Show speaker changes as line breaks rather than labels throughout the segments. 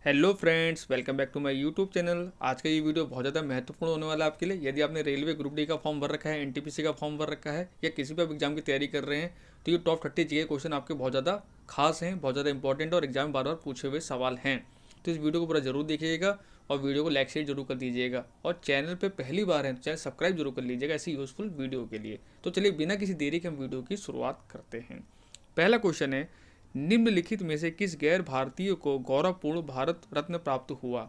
Hello friends, welcome back to my YouTube channel. आज का ये वीडियो बहुत ज़्यादा महत्वपूर्ण होने वाला है आपके लिए। यदि आपने रेलवे ग्रुप डी का फॉर्म भर रखा है, एनटीपीसी का फॉर्म भर रखा है या किसी भी आप एग्जाम की तैयारी कर रहे हैं, तो ये टॉप 30 जीके क्वेश्चन आपके बहुत ज़्यादा खास हैं, बहुत ज़्यादा इंपॉर्टेंट और एग्जाम में बार बार पूछे हुए सवाल हैं। तो इस वीडियो को पूरा जरूर देखिएगा और वीडियो को लाइक शेयर जरूर कर दीजिएगा। और चैनल पर पहली बार है तो चैनल सब्सक्राइब जरूर कर लीजिएगा ऐसी यूजफुल वीडियो के लिए। तो चलिए बिना किसी देरी के हम वीडियो की शुरुआत करते हैं। पहला क्वेश्चन है, निम्नलिखित में से किस गैर भारतीय को गौरवपूर्ण भारत रत्न प्राप्त हुआ।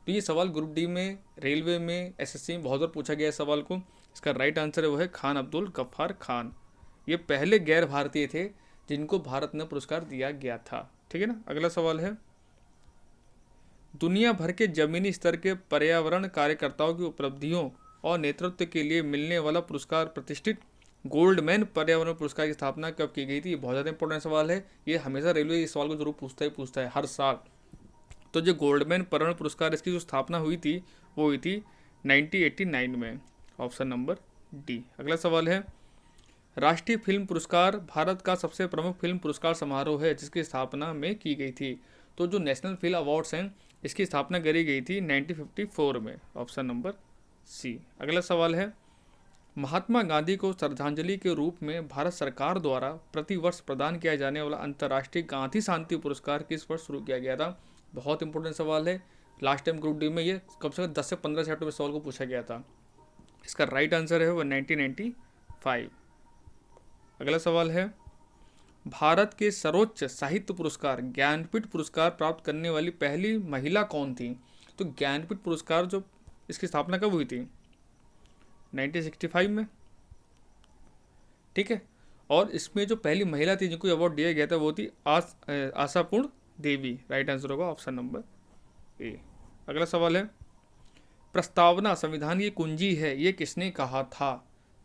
तो ये सवाल ग्रुप डी में, रेलवे में, एसएससी में बहुत बार पूछा गया है सवाल को। इसका राइट आंसर है वो है खान अब्दुल गफ्फार खान। ये पहले गैर भारतीय थे जिनको भारत रत्न पुरस्कार दिया गया था। ठीक है ना। अगला सवाल है, दुनिया भर के जमीनी स्तर के पर्यावरण कार्यकर्ताओं की उपलब्धियों और नेतृत्व के लिए मिलने वाला पुरस्कार प्रतिष्ठित गोल्डमैन पर्यावरण पुरस्कार की स्थापना कब की गई थी। ये बहुत ज़्यादा इंपॉर्टेंट सवाल है। ये हमेशा रेलवे इस सवाल को जरूर पूछता है हर साल। तो जो गोल्डमैन पर्यावरण पुरस्कार इसकी जो स्थापना हुई थी वो हुई थी 1989 में। Option number D. अगला सवाल है, राष्ट्रीय फिल्म पुरस्कार भारत का सबसे प्रमुख फिल्म पुरस्कार समारोह है जिसकी स्थापना में की गई थी। तो जो नेशनल फिल्म अवार्ड्स हैं इसकी स्थापना करी गई थी 1954 में। Option number C. अगला सवाल है, महात्मा गांधी को श्रद्धांजलि के रूप में भारत सरकार द्वारा प्रतिवर्ष प्रदान किया जाने वाला अंतर्राष्ट्रीय गांधी शांति पुरस्कार किस वर्ष शुरू किया गया था। बहुत इंपॉर्टेंट सवाल है। लास्ट टाइम ग्रुप डी में ये कम से कम 10 से 15 चैप्टर में सवाल को पूछा गया था। इसका राइट आंसर है वो 1995। अगला सवाल है, भारत के सर्वोच्च साहित्य पुरस्कार ज्ञानपीठ पुरस्कार प्राप्त करने वाली पहली महिला कौन थी। तो ज्ञानपीठ पुरस्कार जो इसकी स्थापना कब हुई थी, 1965 में। ठीक है। और इसमें जो पहली महिला थी जिनको अवार्ड दिया गया था वो थी आशापूर्ण देवी। राइट आंसर होगा ऑप्शन नंबर ए। अगला सवाल है, प्रस्तावना संविधान की कुंजी है ये किसने कहा था।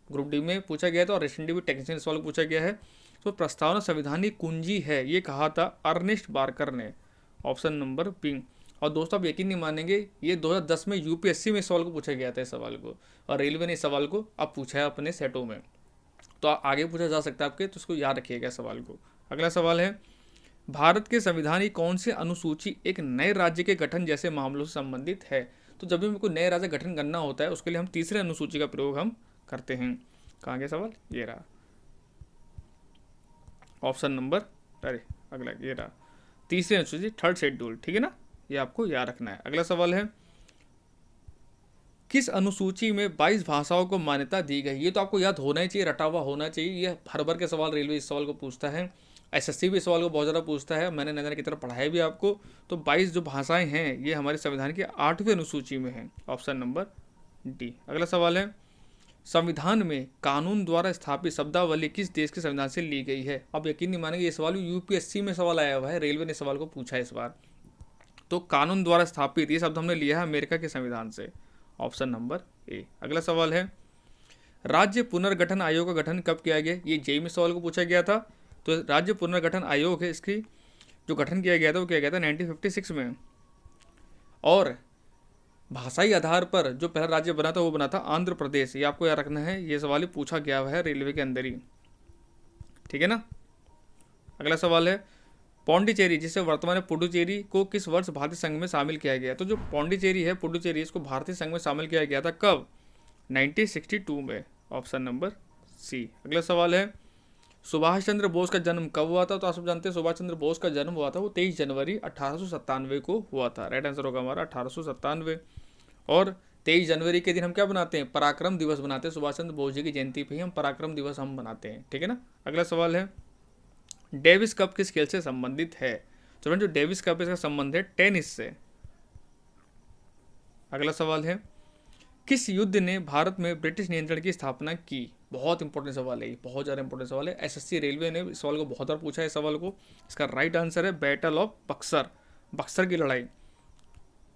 ग्रुप डी में पूछा गया था और रिसेंटली भी टेक्निशियन सवाल पूछा गया है। तो प्रस्तावना संविधान की कुंजी है ये कहा था अर्नेस्ट बार्कर ने। Option number B. और दोस्तों आप यकीन नहीं मानेंगे, ये 2010 में यूपीएससी में इस सवाल को पूछा गया था इस सवाल को, और रेलवे ने इस सवाल को अब पूछा है अपने सेटों में। तो आगे पूछा जा सकता है आपके, तो उसको याद रखिएगा सवाल को। अगला सवाल है, भारत के संविधान की कौन सी अनुसूची एक नए राज्य के गठन जैसे मामलों से संबंधित है। तो जब भी कोई नए राज्य गठन करना होता है उसके लिए हम तीसरे अनुसूची का प्रयोग हम करते हैं। कहाँ गया सवाल, ये रहा ऑप्शन नंबर, अरे अगला ये रहा तीसरी अनुसूची, थर्ड शेड्यूल। ठीक है ना, ये आपको याद रखना है। अगला सवाल है, किस अनुसूची में 22 भाषाओं को मान्यता दी गई। ये तो आपको याद होना ही चाहिए, रटा हुआ होना चाहिए। ये हर बार के सवाल रेलवे इस सवाल को पूछता है, एसएससी भी इस सवाल को बहुत ज़्यादा पूछता है। मैंने नजर की तरफ पढ़ाया भी आपको। तो 22 जो भाषाएं हैं ये हमारे संविधान की 8वीं अनुसूची में हैं। Option number D. अगला सवाल है, संविधान में कानून द्वारा स्थापित शब्दावली किस देश के संविधान से ली गई है। अब यकीन नहीं मानेंगे, ये सवाल यूपीएससी में सवाल आया हुआ है, रेलवे ने सवाल को पूछा है इस बार। तो कानून द्वारा स्थापित ये शब्द हमने लिया है अमेरिका के संविधान से। Option number A. अगला सवाल है, राज्य पुनर्गठन आयोग का गठन कब किया गया। ये जेई में सवाल को पूछा गया था। तो राज्य पुनर्गठन आयोग है, इसकी जो गठन किया गया था वो किया गया था 1956 में। और भाषाई आधार पर जो पहला राज्य बना था वो बना था आंध्र प्रदेश। ये आपको याद रखना है, ये सवाल ही पूछा गया हुआ है रेलवे के अंदर ही। ठीक है ना। अगला सवाल है, पौंडीचेरी जिसे वर्तमान में पुडुचेरी को किस वर्ष भारतीय संघ में शामिल किया गया। तो जो पौंडीचेरी है, पुडुचेरी, इसको भारतीय संघ में शामिल किया गया था कब, 1962 में। Option number C. अगला सवाल है, सुभाष चंद्र बोस का जन्म कब हुआ था। तो आप सब जानते हैं सुभाष चंद्र बोस का जन्म हुआ था वो 23 जनवरी 1897 को हुआ था। राइट आंसर होगा हमारा 1897। और 23 जनवरी के दिन हम क्या बनाते हैं, पराक्रम दिवस बनाते हैं। सुभाष चंद्र बोस जी की जयंती पे ही हम पराक्रम दिवस हम बनाते हैं। ठीक है ना। अगला सवाल है, डेविस कप किस खेल से संबंधित है। तो जो डेविस कप इसका संबंध है टेनिस से। अगला सवाल है, किस युद्ध ने भारत में ब्रिटिश नियंत्रण की स्थापना की। बहुत इंपॉर्टेंट सवाल है ये, बहुत ज़्यादा इंपॉर्टेंट सवाल है। एसएससी रेलवे ने इस सवाल को बहुत बार पूछा है इस सवाल को। इसका राइट आंसर है बैटल ऑफ बक्सर, बक्सर की लड़ाई।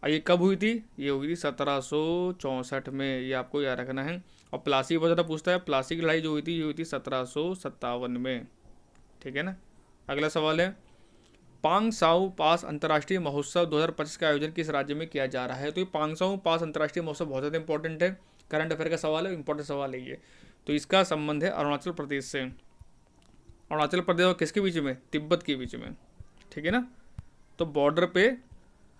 ये कब हुई थी, ये हुई थी 1764 में। ये आपको याद रखना है। और प्लासी बहुत ज़्यादा पूछता है, प्लासी की लड़ाई जो हुई थी ये हुई थी 1757 में। ठीक है ना। अगला सवाल है, पांग साउ पास अंतर्राष्ट्रीय महोत्सव 2025 का आयोजन किस राज्य में किया जा रहा है। तो ये पांग साउ पास अंतर्राष्ट्रीय महोत्सव बहुत ज़्यादा इंपॉर्टेंट है, करंट अफेयर का सवाल है, इंपॉर्टेंट सवाल है ये। तो इसका संबंध है अरुणाचल प्रदेश से। अरुणाचल प्रदेश और किसके बीच में, तिब्बत के बीच में। ठीक है ना। तो बॉर्डर पे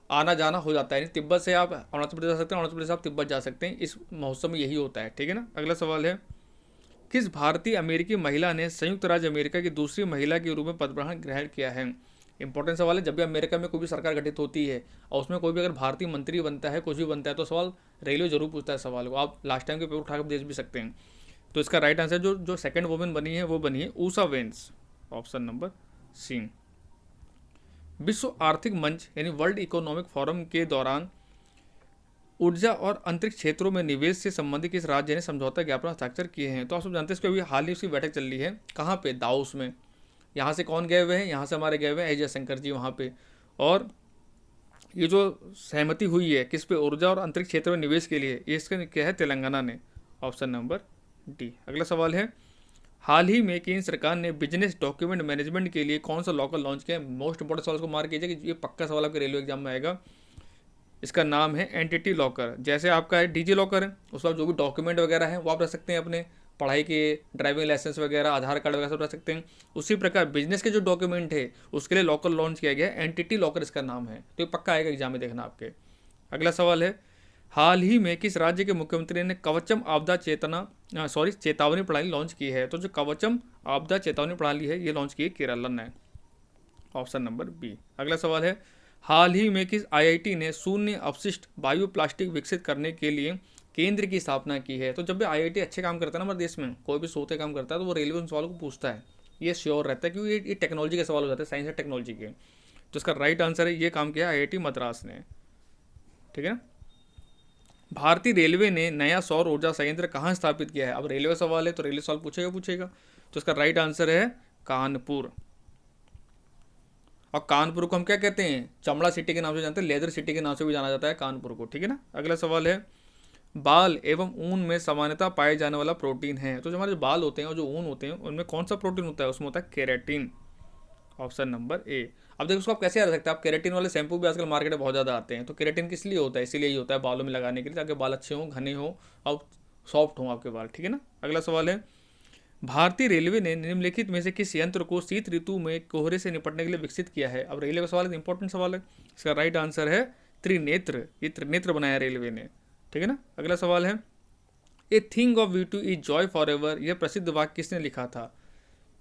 आना जाना हो जाता है। यानी तिब्बत से आप अरुणाचल प्रदेश जा सकते हैं, अरुणाचल प्रदेश से आप तिब्बत जा सकते हैं, इस महोत्सव में यही होता है। ठीक है ना। अगला सवाल है, किस भारतीय अमेरिकी महिला ने संयुक्त राज्य अमेरिका की दूसरी महिला के रूप में पदग्रहण ग्रहण किया है? इंपॉर्टेंट सवाल है। जब भी अमेरिका में कोई भी सरकार गठित होती है और उसमें कोई भी अगर भारतीय मंत्री बनता है, कुछ भी बनता है, तो सवाल रेलवे जरूर पूछता है सवाल को। आप लास्ट टाइम के पेपर उठाकर देख भी सकते हैं। तो इसका राइट आंसर जो जो सेकंड वुमेन बनी है वो बनी है Usha Vance, option number C. विश्व आर्थिक मंच यानी वर्ल्ड इकोनॉमिक फोरम के दौरान ऊर्जा और अंतरिक्ष क्षेत्रों में निवेश से संबंधित किस राज्य ने समझौता ज्ञापन हस्ताक्षर किए हैं? तो आप सब जानते हैं इसको, अभी हाल ही उसकी बैठक चल रही है। कहाँ पे? दाओस में। यहाँ से कौन गए हुए हैं? यहाँ से हमारे गए हुए हैं एस जयशंकर जी वहाँ पे। और ये जो सहमति हुई है किस पे? ऊर्जा और अंतरिक्ष क्षेत्र में निवेश के लिए, ये इसका क्या है? तेलंगाना ने, ऑप्शन नंबर डी। अगला सवाल है, हाल ही में केंद्र सरकार ने बिजनेस डॉक्यूमेंट मैनेजमेंट के लिए कौन सा लॉकर लॉन्च किया है? मोस्ट इंपॉर्टेंट सवाल को मार्क कीजिए कि ये पक्का सवाल आपके रेलवे एग्जाम में आएगा। इसका नाम है एंटिटी लॉकर। जैसे आपका है डीजी लॉकर है, उसमें आप जो भी डॉक्यूमेंट वगैरह हैं वो आप रख सकते हैं, अपने पढ़ाई के ड्राइविंग लाइसेंस वगैरह, आधार कार्ड वगैरह सब रख सकते हैं। उसी प्रकार बिजनेस के जो डॉक्यूमेंट है उसके लिए लॉकर लॉन्च किया गया है, एंटिटी लॉकर इसका नाम है। तो ये पक्का आएगा एग्जाम में, देखना आपके। अगला सवाल है, हाल ही में किस राज्य के मुख्यमंत्री ने कवचम आपदा चेतावनी प्रणाली लॉन्च की है? तो जो कवचम आपदा चेतावनी प्रणाली है ये लॉन्च की है केरल ने, ऑप्शन नंबर बी। अगला सवाल है, हाल ही में किस आईआईटी ने शून्य अपशिष्ट बायो प्लास्टिक विकसित करने के लिए केंद्र की स्थापना की है? तो जब भी आईआईटी अच्छे काम करता है ना हमारे देश में, कोई भी सोते काम करता है, तो वो रेलवे उन सवालों को पूछता है, ये श्योर रहता है, क्योंकि ये टेक्नोलॉजी के सवाल हो जाते हैं, साइंस और टेक्नोलॉजी के। तो इसका राइट आंसर है, ये काम किया आईआईटी मद्रास ने। ठीक है ना। भारतीय रेलवे ने नया सौर ऊर्जा संयंत्र कहाँ स्थापित किया है? अब रेलवे सवाल है तो रेलवे सवाल पूछेगा। तो इसका राइट आंसर है कानपुर। और कानपुर को हम क्या कहते हैं? चमड़ा सिटी के नाम से जानते हैं, लेदर सिटी के नाम से भी जाना जाता है कानपुर को। ठीक है ना। अगला सवाल है, बाल एवं ऊन में सामान्यतः पाए जाने वाला प्रोटीन है? तो जो हमारे बाल होते हैं और जो ऊन होते हैं उनमें कौन सा प्रोटीन होता है? उसमें होता है केराटिन, ऑप्शन नंबर ए। अब देखो उसको आप कैसे याद रखते हैं? आप केराटिन वाले शैम्पू भी आजकल मार्केट में बहुत ज़्यादा आते हैं। तो केराटिन किस लिए होता है? इसीलिए ही होता है बालों में लगाने के लिए, ताकि बाल अच्छे हों, घने हों और सॉफ्ट हों आपके बाल। ठीक है ना। अगला सवाल है, भारतीय रेलवे ने निम्नलिखित में से किस यंत्र को शीत ऋतु में कोहरे से निपटने के लिए विकसित किया है? अब रेलवे का सवाल है, इंपॉर्टेंट सवाल है। इसका राइट आंसर है त्रिनेत्र। ये त्रिनेत्र बनाया रेलवे ने। ठीक है ना। अगला सवाल है, a thing of beauty is Joy for ever, यह प्रसिद्ध वाक्य किसने लिखा था?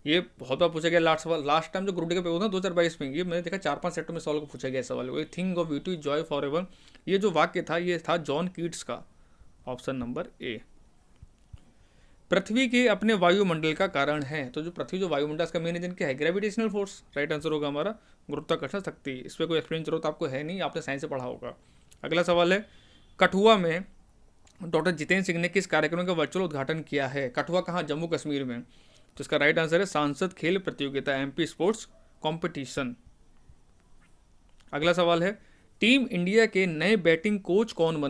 ये बहुत बार पूछा गया। लास्ट टाइम जो ग्रुप डी का पेपर था 2022 में, ये मैंने देखा 4-5 सेटों में सवाल को पूछा गया सवाल को। A thing of beauty is Joy for ever, ये जो वाक्य था ये था जॉन कीट्स का, ऑप्शन नंबर ए। पृथ्वी के अपने वायुमंडल का कारण है? तो जो पृथ्वी जो वायुमंडल इसका मेन रीजन क्या है? Gravitational force. राइट आंसर होगा हमारा गुरुत्वाकर्षण शक्ति। इस पर कोई एक्सप्लेन जरूरत आपको है नहीं, आपने साइंस से पढ़ा होगा। अगला सवाल है, कठुआ में डॉक्टर जितेंद्र सिंह ने किस कार्यक्रम का वर्चुअल उद्घाटन किया है? कठुआ कहाँ? जम्मू कश्मीर में। तो इसका राइट आंसर है सांसद खेल प्रतियोगिता, एमपी स्पोर्ट्स कॉम्पिटिशन। अगला सवाल है, टीम इंडिया के नए बैटिंग कोच कौन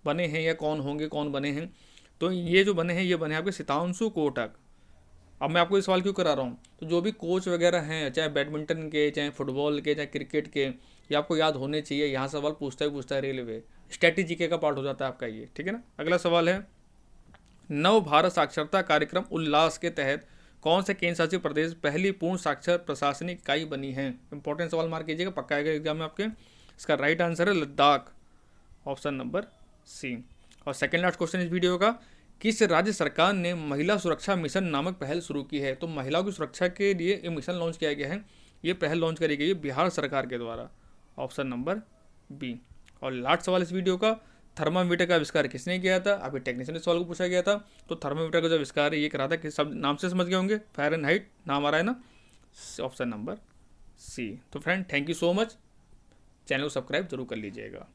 बने हैं या कौन होंगे, कौन बने हैं? तो ये जो बने हैं ये बने आपके सितांशु कोटक। अब मैं आपको ये सवाल क्यों करा रहा हूँ? तो जो भी कोच वगैरह हैं, चाहे बैडमिंटन के, चाहे फुटबॉल के, चाहे क्रिकेट के, ये आपको याद होने चाहिए। यहाँ सवाल पूछता है रेलवे, स्ट्रेटेजी के का पार्ट हो जाता है आपका ये। ठीक है ना। अगला सवाल है, नव भारत साक्षरता कार्यक्रम उल्लास के तहत कौन से केंद्र शासित प्रदेश पहली पूर्ण साक्षर प्रशासनिक इकाई बनी है? इंपॉर्टेंट सवाल मार्क कीजिएगा, पक्का आएगा एग्जाम में आपके। इसका राइट आंसर है लद्दाख, ऑप्शन नंबर सी। और सेकेंड लास्ट क्वेश्चन इस वीडियो का, किस राज्य सरकार ने महिला सुरक्षा मिशन नामक पहल शुरू की है? तो महिलाओं की सुरक्षा के लिए ये मिशन लॉन्च किया गया है, ये पहल लॉन्च करी गई है बिहार सरकार के द्वारा, ऑप्शन नंबर बी। और लास्ट सवाल इस वीडियो का, थर्मामीटर का आविष्कार किसने किया था? अभी टेक्नीशियन सवाल को पूछा गया था। तो थर्मामीटर का जो आविष्कार है ये करा था, किस सब नाम से समझ गए होंगे? फ़ारेनहाइट नाम आ रहा है ना, ऑप्शन नंबर सी। तो friend thank you so much, channel को सब्सक्राइब जरूर कर लीजिएगा।